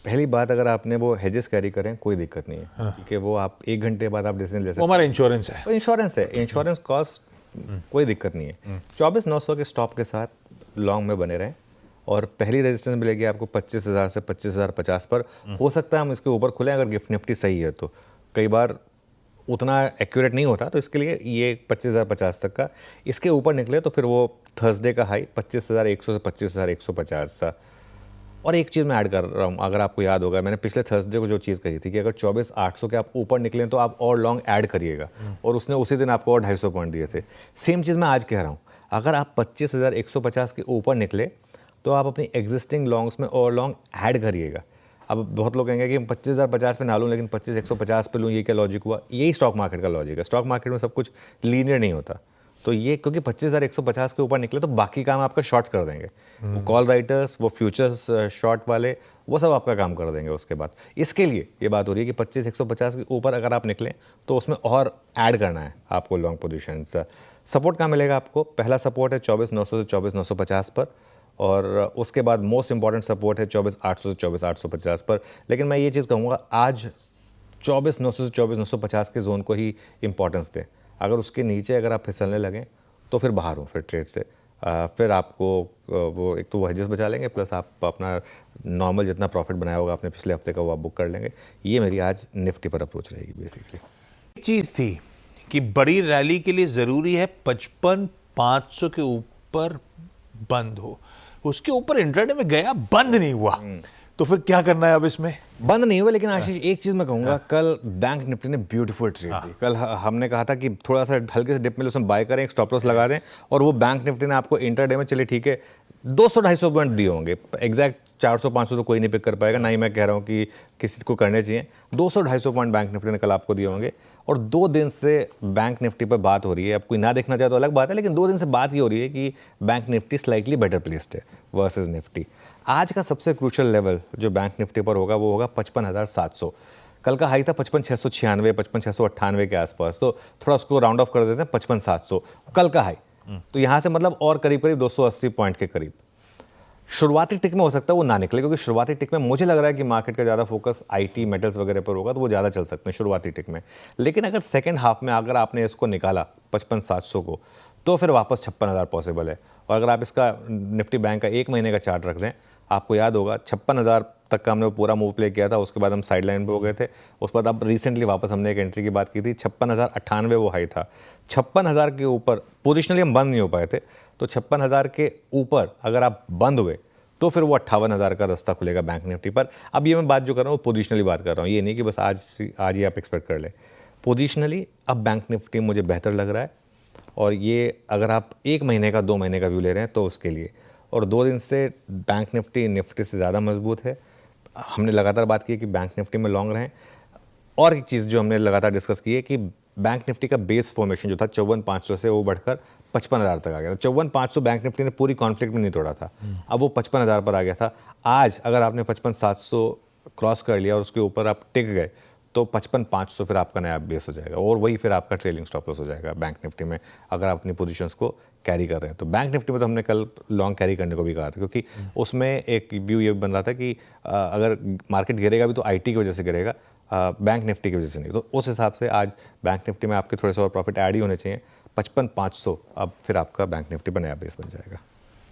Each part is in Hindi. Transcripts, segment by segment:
पहली बात, अगर आपने वो हेजेस कैरी करें कोई दिक्कत नहीं है, क्योंकि वो आप 1 घंटे बाद आप डिसीजन ले सकते वो हमारा इंश्योरेंस है। हैं। इंश्योरेंस है, इंश्योरेंस कॉस्ट कोई दिक्कत नहीं है। 24,900 के स्टॉप के साथ लॉन्ग में बने रहें और पहली रेजिस्टेंस मिलेगी आपको 25,000 से 25,050 पर। हो सकता है हम इसके ऊपर खुलें अगर गिफ्ट निफ्टी सही है तो। कई बार उतना एक्यूरेट नहीं होता, तो इसके लिए ये 25,050 तक का, इसके ऊपर निकले तो फिर वो थर्सडे का हाई 25,100 से 25,150 था। और एक चीज़ मैं ऐड कर रहा हूँ, अगर आपको याद होगा मैंने पिछले थर्सडे को जो चीज़ कही थी कि अगर 24,800 के आप ऊपर निकलें तो आप और लॉन्ग ऐड करिएगा, और उसने उसी दिन आपको और 250 पॉइंट दिए थे। सेम चीज़ मैं आज कह रहा हूँ, अगर आप 25,150 के ऊपर निकले तो आप अपनी एग्जिस्टिंग लॉन्ग्स में और लॉन्ग ऐड करिएगा। अब बहुत लोग कहेंगे कि 25,050 पे ना लूँ लेकिन 25,150 पे लूँ, ये क्या लॉजिक हुआ? यही स्टॉक मार्केट का लॉजिक है। स्टॉक मार्केट में सब कुछ लीनियर नहीं होता। तो ये क्योंकि 25,150 के ऊपर निकले तो बाकी काम आपका शॉर्ट्स कर देंगे। वो कॉल राइटर्स, वो फ्यूचर्स शॉर्ट वाले, वो सब आपका काम कर देंगे उसके बाद। इसके लिए ये बात हो रही है कि 25,150 के ऊपर अगर आप निकलें तो उसमें और ऐड करना है आपको लॉन्ग पोजीशन। सपोर्ट कहाँ मिलेगा आपको? पहला सपोर्ट है 24,900 से 24,950 पर, और उसके बाद मोस्ट इंपॉर्टेंट सपोर्ट है 24,800 से 24,850 पर। लेकिन मैं ये चीज़ कहूँगा, आज 24,900 से 24,950 के जोन को ही इंपॉर्टेंस दें। अगर उसके नीचे अगर आप फिसलने लगें तो फिर बाहर हो, फिर ट्रेड से फिर आपको वो एक तो वो हेजेस बचा लेंगे, प्लस आप अपना नॉर्मल जितना प्रॉफिट बनाया होगा आपने पिछले हफ्ते का वो आप बुक कर लेंगे। ये मेरी आज निफ्टी पर अप्रोच रहेगी बेसिकली। एक चीज़ थी कि बड़ी रैली के लिए ज़रूरी है 55,500 के ऊपर बंद हो। उसके ऊपर इंट्राडे में गया, बंद नहीं हुआ, तो फिर क्या करना है अब? इसमें बंद नहीं हुआ, लेकिन आशीष एक चीज़ मैं कहूँगा, कल बैंक निफ्टी ने ब्यूटीफुल ट्रेड दी। कल हमने कहा था कि थोड़ा सा हल्के से डिप में उसमें बाय करें, एक स्टॉप लॉस लगा दें, और वो बैंक निफ्टी ने आपको इंटरडे में, चलिए ठीक है, 200-250 पॉइंट दिए होंगे। एग्जैक्ट 400-500 तो कोई नहीं पिक कर पाएगा, ना ही मैं कह रहा हूँ कि किसी को करने चाहिए। 200-250 पॉइंट बैंक निफ्टी ने कल आपको दिए होंगे। और 2 दिन से बैंक निफ्टी पर बात हो रही है, अब कोई ना देखना चाहे तो अलग बात है, लेकिन 2 दिन से बात ये हो रही है कि bank Nifty slightly better placed है वर्सेस निफ्टी। आज का सबसे क्रूशियल लेवल जो बैंक निफ्टी पर होगा वो होगा 55,700। कल का हाई था 55,696, 55,698 के आसपास, तो थोड़ा उसको राउंड ऑफ कर देते हैं 55,700 कल का हाई। तो यहाँ से मतलब और करीब करीब 280 पॉइंट के करीब। शुरुआती टिक में हो सकता है वो ना निकले, क्योंकि शुरुआती टिक में मुझे लग रहा है कि मार्केट का ज़्यादा फोकस आईटी मेटल्स वगैरह पर होगा, तो वो ज़्यादा चल सकते हैं शुरुआती टिक में। लेकिन अगर सेकेंड हाफ में अगर आपने इसको निकाला 55,700 को, तो फिर वापस 56,000 पॉसिबल है। और अगर आप इसका निफ्टी बैंक का 1 महीने का चार्ट रख दें, आपको याद होगा 56,000 तक का हमने पूरा मूव प्ले किया था, उसके बाद हम साइड लाइन पर हो गए थे। उसके बाद अब रिसेंटली वापस हमने एक एंट्री की बात की थी, 56,098 वो हाई था। 56,000 के ऊपर पोजिशनली हम बंद नहीं हो पाए थे, तो 56,000 के ऊपर अगर आप बंद हुए तो फिर वो 58,000 का रास्ता खुलेगा बैंक निफ्टी पर। अब ये मैं बात जो कर रहा हूँ वो पोजिशनली बात कर रहा हूँ, ये नहीं कि बस आज ही आप एक्सपेक्ट कर लें। पोजिशनली अब बैंक निफ्टी मुझे बेहतर लग रहा है, और ये अगर आप 1 महीने का 2 महीने का व्यू ले रहे हैं तो उसके लिए। और 2 दिन से बैंक निफ्टी से ज़्यादा मजबूत है। हमने लगातार बात की है कि बैंक निफ्टी में लॉन्ग रहें। और एक चीज़ जो हमने लगातार डिस्कस की है कि बैंक निफ्टी का बेस फॉर्मेशन जो था 54,500 से वो बढ़कर 55,000 तक आ गया था। 54,500 बैंक निफ्टी ने पूरी कॉन्फ्लिक्ट में नहीं तोड़ा था, अब वो 55,000 पर आ गया था। आज अगर आपने 55,700 क्रॉस कर लिया और उसके ऊपर आप टिक गए तो 55,500 फिर आपका नया बेस हो जाएगा, और वही फिर आपका ट्रेलिंग स्टॉप लॉस हो जाएगा बैंक निफ्टी में, अगर आप अपनी पोजीशंस को कैरी कर रहे हैं तो। बैंक निफ्टी में तो हमने कल लॉन्ग कैरी करने को भी कहा था, क्योंकि उसमें एक व्यू ये बन रहा था कि अगर मार्केट गिरेगा भी तो आईटी की वजह से गिरेगा, बैंक निफ्टी की वजह से नहीं। तो उस हिसाब से आज बैंक निफ्टी में आपके थोड़े से और प्रॉफिट ऐड ही होने चाहिए। 55,500 अब फिर आपका बैंक निफ्टी पर नया बेस बन जाएगा।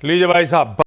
लीजिए भाई साहब।